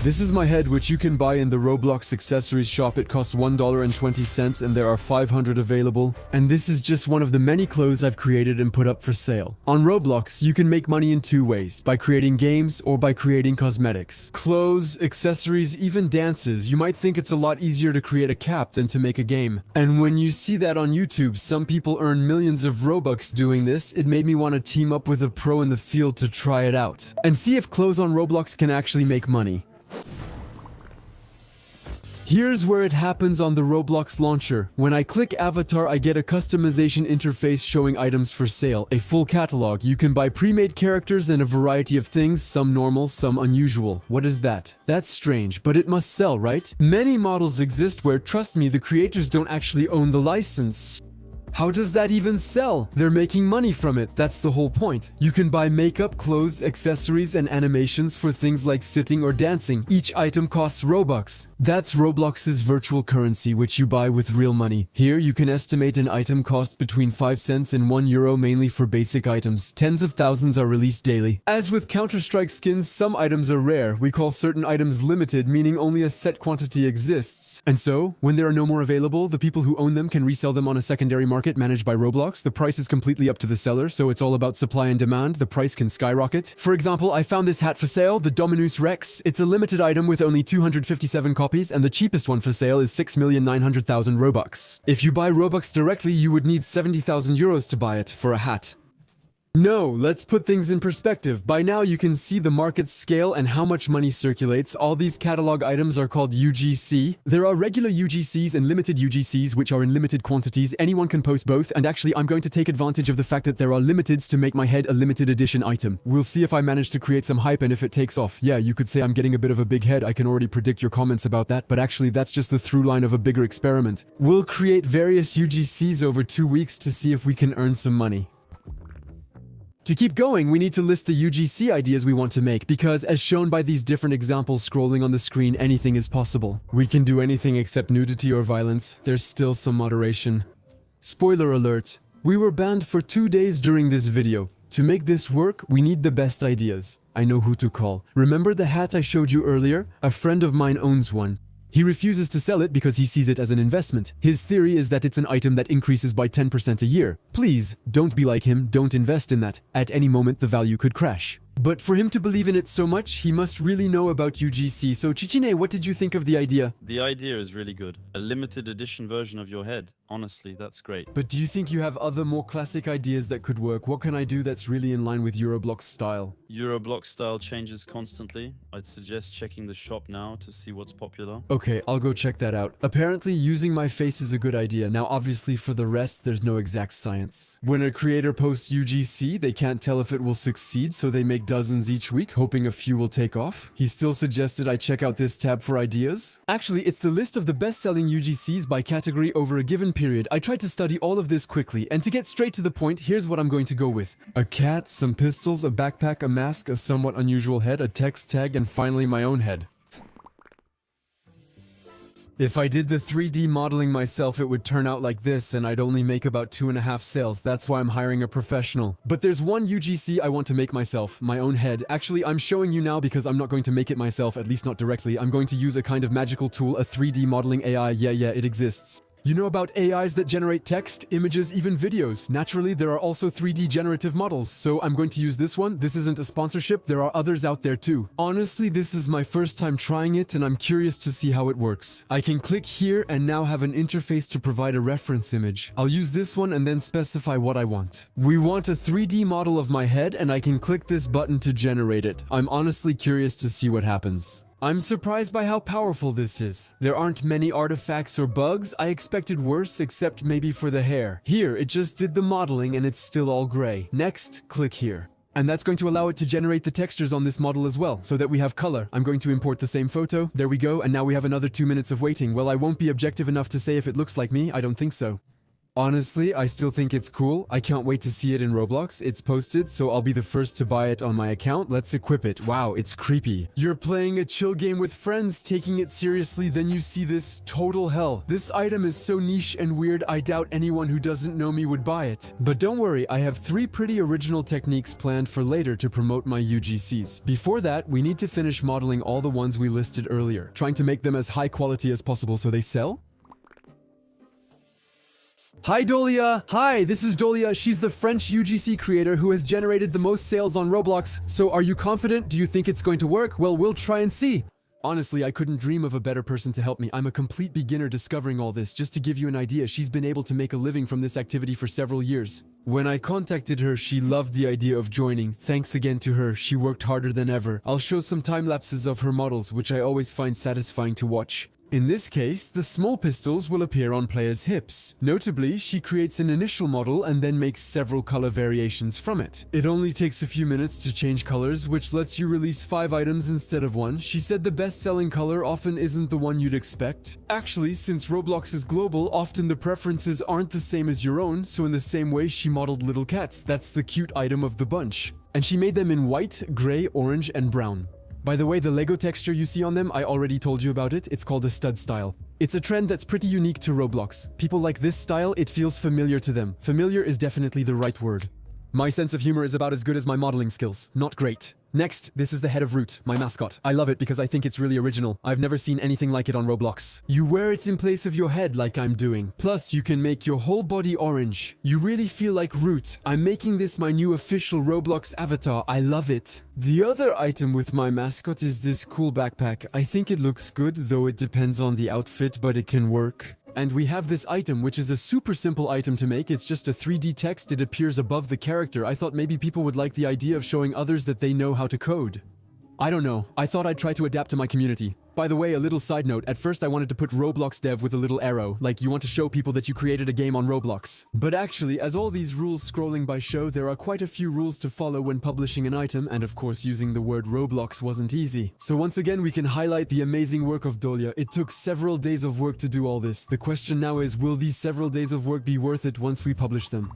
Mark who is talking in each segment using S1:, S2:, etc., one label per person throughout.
S1: This is my head, which you can buy in the Roblox accessories shop. It costs $1.20 and there are 500 available. And this is just one of the many clothes I've created and put up for sale. On Roblox, you can make money in two ways, by creating games or by creating cosmetics. Clothes, accessories, even dances. You might think it's a lot easier to create a cap than to make a game. And when you see that on YouTube, some people earn millions of Robux doing this, it made me want to team up with a pro in the field to try it out. And see if clothes on Roblox can actually make money. Here's where it happens on the Roblox launcher. When I click avatar, I get a customization interface showing items for sale, a full catalog. You can buy pre-made characters and a variety of things, some normal, some unusual. What is that? That's strange, but it must sell, right? Many models exist where, trust me, the creators don't actually own the license. How does that even sell? They're making money from it, that's the whole point. You can buy makeup, clothes, accessories, and animations for things like sitting or dancing. Each item costs Robux. That's Roblox's virtual currency, which you buy with real money. Here, you can estimate an item costs between 5 cents and €1 mainly for basic items. Tens of thousands are released daily. As with Counter-Strike skins, some items are rare. We call certain items limited, meaning only a set quantity exists. And so, when there are no more available, the people who own them can resell them on a secondary market managed by Roblox. The price is completely up to the seller, so it's all about supply and demand. The price can skyrocket. For example, I found this hat for sale, the Dominus Rex. It's a limited item with only 257 copies, and the cheapest one for sale is 6,900,000 Robux. If you buy Robux directly, you would need 70,000 euros to buy it for a hat. No, let's put things in perspective. By now you can see the market's scale and how much money circulates. All these catalog items are called UGC. There are regular UGCs and limited UGCs, which are in limited quantities. Anyone can post both, and actually I'm going to take advantage of the fact that there are limiteds to make my head a limited edition item. We'll see if I manage to create some hype and if it takes off. Yeah, you could say I'm getting a bit of a big head. I can already predict your comments about that, but actually that's just the through line of a bigger experiment. We'll create various UGCs over 2 weeks to see if we can earn some money. To keep going, we need to list the UGC ideas we want to make, because as shown by these different examples scrolling on the screen, anything is possible. We can do anything except nudity or violence. There's still some moderation. Spoiler alert, we were banned for 2 days during this video. To make this work, we need the best ideas. I know who to call. Remember the hat I showed you earlier? A friend of mine owns one. He refuses to sell it because he sees it as an investment. His theory is that it's an item that increases by 10% a year. Please, don't be like him, don't invest in that. At any moment, the value could crash. But for him to believe in it so much, he must really know about UGC. So Chichine, what did you think of the idea?
S2: The idea is really good. A limited edition version of your head. Honestly, that's great.
S1: But do you think you have other more classic ideas that could work? What can I do that's really in line with Euroblox style?
S2: Euroblox style changes constantly. I'd suggest checking the shop now to see what's popular.
S1: Okay, I'll go check that out. Apparently, using my face is a good idea. Now, obviously, for the rest, there's no exact science. When a creator posts UGC, they can't tell if it will succeed, so they make dozens each week, hoping a few will take off. He still suggested I check out this tab for ideas. Actually, it's the list of the best-selling UGCs by category over a given period. I tried to study all of this quickly, and to get straight to the point, here's what I'm going to go with. A cat, some pistols, a backpack, a mask, a somewhat unusual head, a text tag, and finally my own head. If I did the 3D modeling myself, it would turn out like this, and I'd only make about 2.5 sales. That's why I'm hiring a professional. But there's one UGC I want to make myself, my own head. Actually, I'm showing you now because I'm not going to make it myself, at least not directly. I'm going to use a kind of magical tool, a 3D modeling AI. Yeah, it exists. You know about AIs that generate text, images, even videos. Naturally, there are also 3D generative models, so I'm going to use this one. This isn't a sponsorship, there are others out there too. Honestly, this is my first time trying it, and I'm curious to see how it works. I can click here and now have an interface to provide a reference image. I'll use this one and then specify what I want. We want a 3D model of my head, and I can click this button to generate it. I'm honestly curious to see what happens. I'm surprised by how powerful this is. There aren't many artifacts or bugs. I expected worse, except maybe for the hair. Here, it just did the modeling and it's still all gray. Next, click here. And that's going to allow it to generate the textures on this model as well, so that we have color. I'm going to import the same photo. There we go, and now we have another 2 minutes of waiting. Well, I won't be objective enough to say if it looks like me. I don't think so. Honestly, I still think it's cool. I can't wait to see it in Roblox. It's posted, so I'll be the first to buy it on my account. Let's equip it. Wow, it's creepy. You're playing a chill game with friends, taking it seriously, then you see this total hell. This item is so niche and weird, I doubt anyone who doesn't know me would buy it. But don't worry, I have 3 pretty original techniques planned for later to promote my UGCs. Before that, we need to finish modeling all the ones we listed earlier, trying to make them as high quality as possible so they sell. Hi Dolia! Hi, this is Dolia. She's the French UGC creator who has generated the most sales on Roblox. So are you confident? Do you think it's going to work? Well, we'll try and see. Honestly, I couldn't dream of a better person to help me. I'm a complete beginner discovering all this. Just to give you an idea, she's been able to make a living from this activity for several years. When I contacted her, she loved the idea of joining. Thanks again to her, she worked harder than ever. I'll show some time lapses of her models, which I always find satisfying to watch. In this case, the small pistols will appear on players' hips. Notably, she creates an initial model and then makes several color variations from it. It only takes a few minutes to change colors, which lets you release 5 items instead of 1. She said the best-selling color often isn't the one you'd expect. Actually, since Roblox is global, often the preferences aren't the same as your own, so in the same way she modeled little cats. That's the cute item of the bunch. And she made them in white, gray, orange, and brown. By the way, the Lego texture you see on them, I already told you about it. It's called a stud style. It's a trend that's pretty unique to Roblox. People like this style, it feels familiar to them. Familiar is definitely the right word. My sense of humor is about as good as my modeling skills. Not great. Next, this is the head of Root, my mascot. I love it because I think it's really original. I've never seen anything like it on Roblox. You wear it in place of your head like I'm doing. Plus, you can make your whole body orange. You really feel like Root. I'm making this my new official Roblox avatar. I love it. The other item with my mascot is this cool backpack. I think it looks good, though it depends on the outfit, but it can work. And we have this item, which is a super simple item to make. It's just a 3D text. It appears above the character. I thought maybe people would like the idea of showing others that they know how to code. I don't know. I thought I'd try to adapt to my community. By the way, a little side note, at first I wanted to put Roblox dev with a little arrow, like you want to show people that you created a game on Roblox. But actually, as all these rules scrolling by show, there are quite a few rules to follow when publishing an item, and of course using the word Roblox wasn't easy. So once again, we can highlight the amazing work of Dolia. It took several days of work to do all this. The question now is, will these several days of work be worth it once we publish them?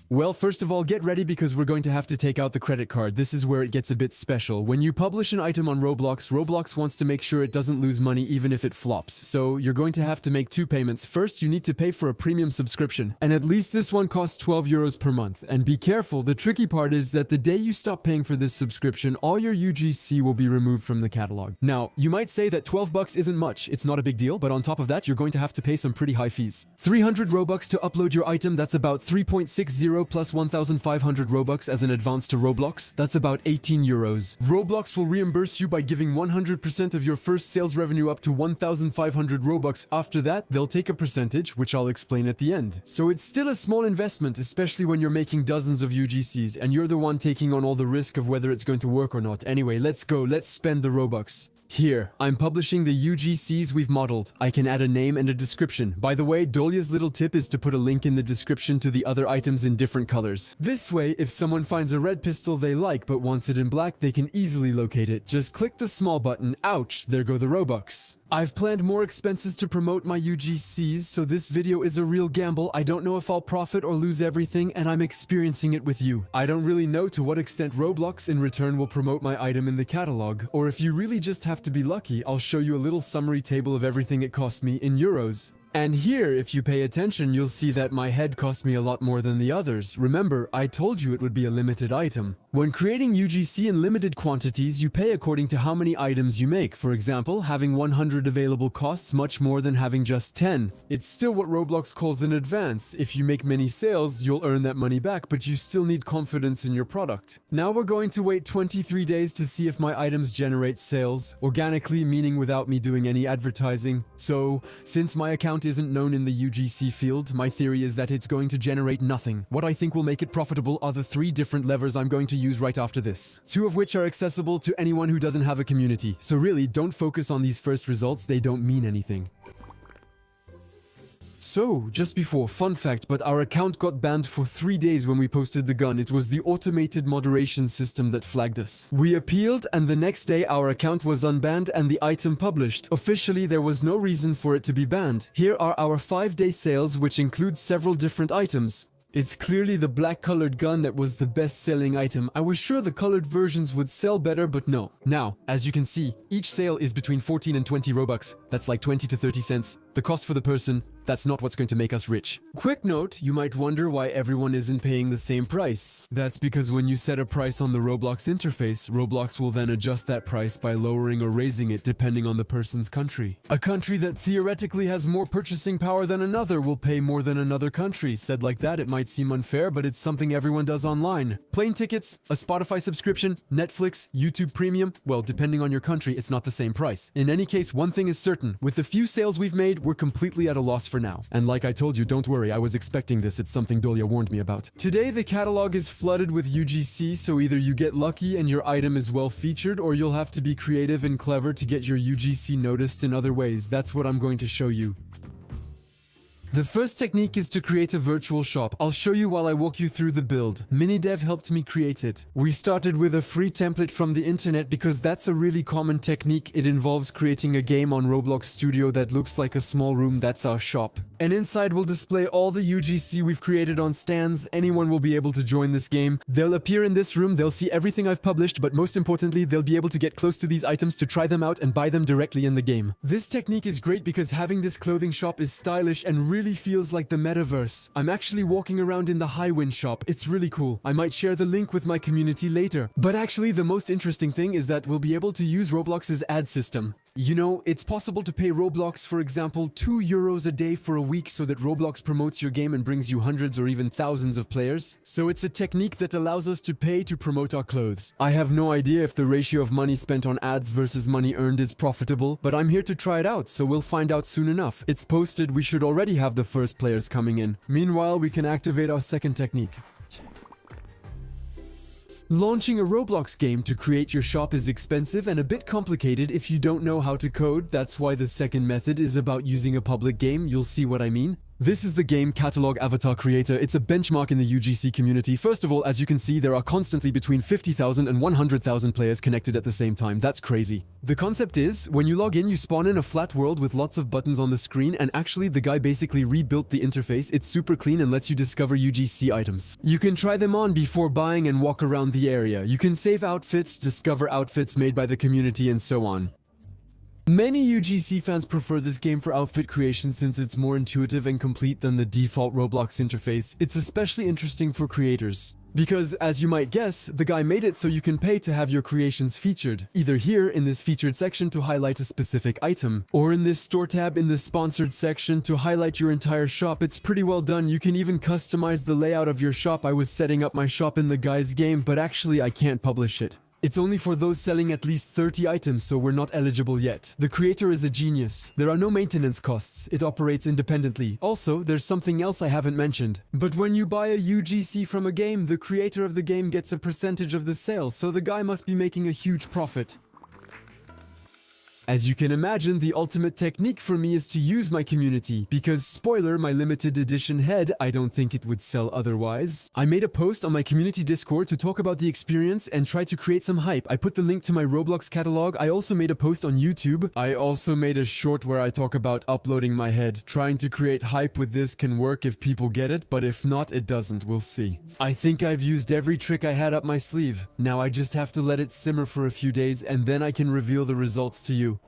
S1: Well, first of all, get ready because we're going to have to take out the credit card. This is where it gets a bit special. When you publish an item on Roblox, Roblox wants to make sure it doesn't lose money even if it flops. So you're going to have to make 2 payments. First, you need to pay for a premium subscription. And at least this one costs 12 euros per month. And be careful, the tricky part is that the day you stop paying for this subscription, all your UGC will be removed from the catalog. Now, you might say that 12 bucks isn't much. It's not a big deal, but on top of that, you're going to have to pay some pretty high fees. 300 Robux to upload your item, that's about 3.60 plus 1,500 Robux as an advance to Roblox, that's about 18 euros. Roblox will reimburse you by giving 100% of your first sales revenue up to 1,500 Robux. After that, they'll take a percentage, which I'll explain at the end. So it's still a small investment, especially when you're making dozens of UGCs, and you're the one taking on all the risk of whether it's going to work or not. Anyway, let's go, let's spend the Robux. Here, I'm publishing the UGCs we've modeled. I can add a name and a description. By the way, Dolia's little tip is to put a link in the description to the other items in different colors. This way, if someone finds a red pistol they like but wants it in black, they can easily locate it. Just click the small button. Ouch, there go the Robux. I've planned more expenses to promote my UGCs, so this video is a real gamble. I don't know if I'll profit or lose everything, and I'm experiencing it with you. I don't really know to what extent Roblox in return will promote my item in the catalog, or if you really just have to be lucky, I'll show you a little summary table of everything it cost me in euros. And here, if you pay attention, you'll see that my head cost me a lot more than the others. Remember, I told you it would be a limited item. When creating UGC in limited quantities, you pay according to how many items you make. For example, having 100 available costs much more than having just 10. It's still what Roblox calls an advance. If you make many sales, you'll earn that money back, but you still need confidence in your product. Now we're going to wait 23 days to see if my items generate sales, organically, meaning without me doing any advertising. So, since my account isn't known in the UGC field, my theory is that it's going to generate nothing. What I think will make it profitable are the 3 different levers I'm going to use right after this. 2 of which are accessible to anyone who doesn't have a community. So really, don't focus on these first results, they don't mean anything. So, just before, fun fact, but our account got banned for 3 days when we posted the gun. It was the automated moderation system that flagged us. We appealed, and the next day our account was unbanned and the item published. Officially, there was no reason for it to be banned. Here are our 5-day sales, which include several different items. It's clearly the black colored gun that was the best selling item. I was sure the colored versions would sell better, but no. Now, as you can see, each sale is between 14 and 20 Robux. That's like 20 to 30 cents. The cost for the person, that's not what's going to make us rich. Quick note, you might wonder why everyone isn't paying the same price. That's because when you set a price on the Roblox interface, Roblox will then adjust that price by lowering or raising it depending on the person's country. A country that theoretically has more purchasing power than another will pay more than another country. Said like that, it might seem unfair, but it's something everyone does online. Plane tickets, a Spotify subscription, Netflix, YouTube Premium, well, depending on your country, it's not the same price. In any case, one thing is certain, with the few sales we've made, we're completely at a loss for now. And like I told you, don't worry, I was expecting this, it's something Dolia warned me about. Today, the catalog is flooded with UGC, so either you get lucky and your item is well featured, or you'll have to be creative and clever to get your UGC noticed in other ways. That's what I'm going to show you. The first technique is to create a virtual shop. I'll show you while I walk you through the build. Minidev helped me create it. We started with a free template from the internet because that's a really common technique. It involves creating a game on Roblox Studio that looks like a small room. That's our shop. And inside we'll display all the UGC we've created on stands. Anyone will be able to join this game. They'll appear in this room, they'll see everything I've published, but most importantly, they'll be able to get close to these items to try them out and buy them directly in the game. This technique is great because having this clothing shop is stylish and really feels like the metaverse. I'm actually walking around in the Highwind shop. It's really cool. I might share the link with my community later. But actually, the most interesting thing is that we'll be able to use Roblox's ad system. You know, it's possible to pay Roblox, for example, €2 a day for a week so that Roblox promotes your game and brings you hundreds or even thousands of players. So it's a technique that allows us to pay to promote our clothes. I have no idea if the ratio of money spent on ads versus money earned is profitable, but I'm here to try it out, so we'll find out soon enough. It's posted, we should already have the first players coming in. Meanwhile, we can activate our second technique. Launching a Roblox game to create your shop is expensive and a bit complicated if you don't know how to code. That's why the second method is about using a public game. You'll see what I mean. This is the game Catalog Avatar Creator. It's a benchmark in the UGC community. First of all, as you can see, there are constantly between 50,000 and 100,000 players connected at the same time. That's crazy. The concept is, when you log in, you spawn in a flat world with lots of buttons on the screen, and actually the guy basically rebuilt the interface. It's super clean and lets you discover UGC items. You can try them on before buying and walk around the area. You can save outfits, discover outfits made by the community, and so on. Many UGC fans prefer this game for outfit creation since it's more intuitive and complete than the default Roblox interface. It's especially interesting for creators. Because, as you might guess, the guy made it so you can pay to have your creations featured. Either here, in this featured section to highlight a specific item, or in this store tab in the sponsored section to highlight your entire shop. It's pretty well done. You can even customize the layout of your shop. I was setting up my shop in the guy's game, but actually I can't publish it. It's only for those selling at least 30 items, so we're not eligible yet. The creator is a genius. There are no maintenance costs. It operates independently. Also, there's something else I haven't mentioned. But when you buy a UGC from a game, the creator of the game gets a percentage of the sale, so the guy must be making a huge profit. As you can imagine, the ultimate technique for me is to use my community, because spoiler, my limited edition head, I don't think it would sell otherwise. I made a post on my community Discord to talk about the experience and try to create some hype. I put the link to my Roblox catalog. I also made a post on YouTube. I also made a short where I talk about uploading my head. Trying to create hype with this can work if people get it, but if not, it doesn't. We'll see. I think I've used every trick I had up my sleeve. Now I just have to let it simmer for a few days and then I can reveal the results to you.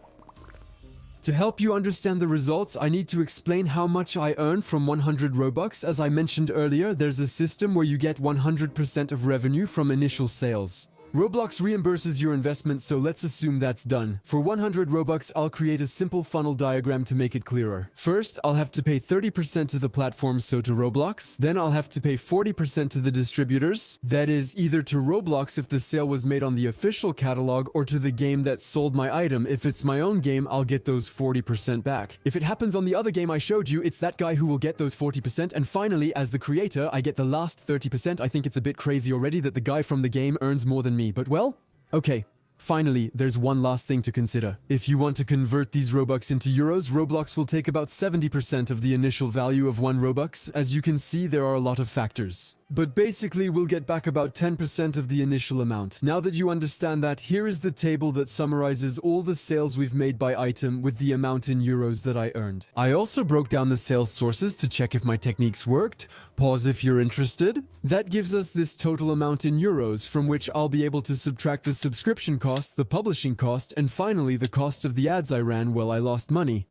S1: To help you understand the results, I need to explain how much I earn from 100 Robux. As I mentioned earlier, there's a system where you get 100% of revenue from initial sales. Roblox reimburses your investment, so let's assume that's done. For 100 Robux, I'll create a simple funnel diagram to make it clearer. First, I'll have to pay 30% to the platform, so to Roblox. Then I'll have to pay 40% to the distributors. That is, either to Roblox if the sale was made on the official catalog, or to the game that sold my item. If it's my own game, I'll get those 40% back. If it happens on the other game I showed you, it's that guy who will get those 40%. And finally, as the creator, I get the last 30%. I think it's a bit crazy already that the guy from the game earns more than me. But well, okay, Finally, there's one last thing to consider. If you want to convert these Robux into euros, Roblox will take about 70% of the initial value of 1 Robux. As you can see, there are a lot of factors. But basically, we'll get back about 10% of the initial amount. Now that you understand that, here is the table that summarizes all the sales we've made by item with the amount in euros that I earned. I also broke down the sales sources to check if my techniques worked. Pause if you're interested. That gives us this total amount in euros, from which I'll be able to subtract the subscription cost, the publishing cost, and finally the cost of the ads I ran while I lost money.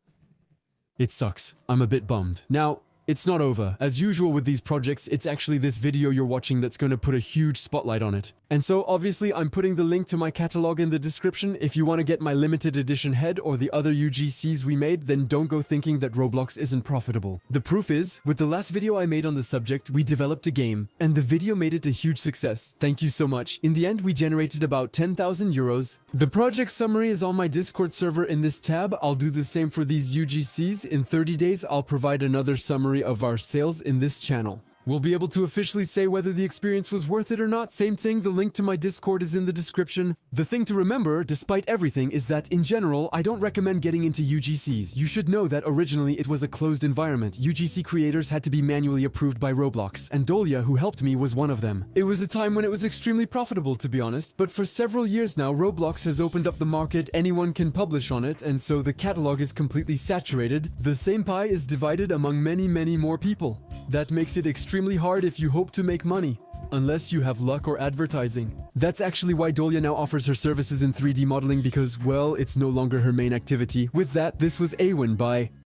S1: It sucks. I'm a bit bummed. Now, it's not over. As usual with these projects, it's actually this video you're watching that's going to put a huge spotlight on it. And so obviously I'm putting the link to my catalog in the description. If you want to get my limited edition head or the other UGCs we made, then don't go thinking that Roblox isn't profitable. The proof is, with the last video I made on the subject, we developed a game, and the video made it a huge success. Thank you so much. In the end, we generated about 10,000 euros. The project summary is on my Discord server in this tab. I'll do the same for these UGCs. In 30 days, I'll provide another summary of our sales in this channel. We'll be able to officially say whether the experience was worth it or not. Same thing, the link to my Discord is in the description. The thing to remember, despite everything, is that in general, I don't recommend getting into UGCs. You should know that originally it was a closed environment. UGC creators had to be manually approved by Roblox, and Dolia, who helped me, was one of them. It was a time when it was extremely profitable, to be honest, but for several years now, Roblox has opened up the market, anyone can publish on it, and so the catalog is completely saturated. The same pie is divided among many more people. That makes it extremely hard if you hope to make money, unless you have luck or advertising. That's actually why Dolia now offers her services in 3D modeling because, well, it's no longer her main activity. With that, this was Awen. Bye.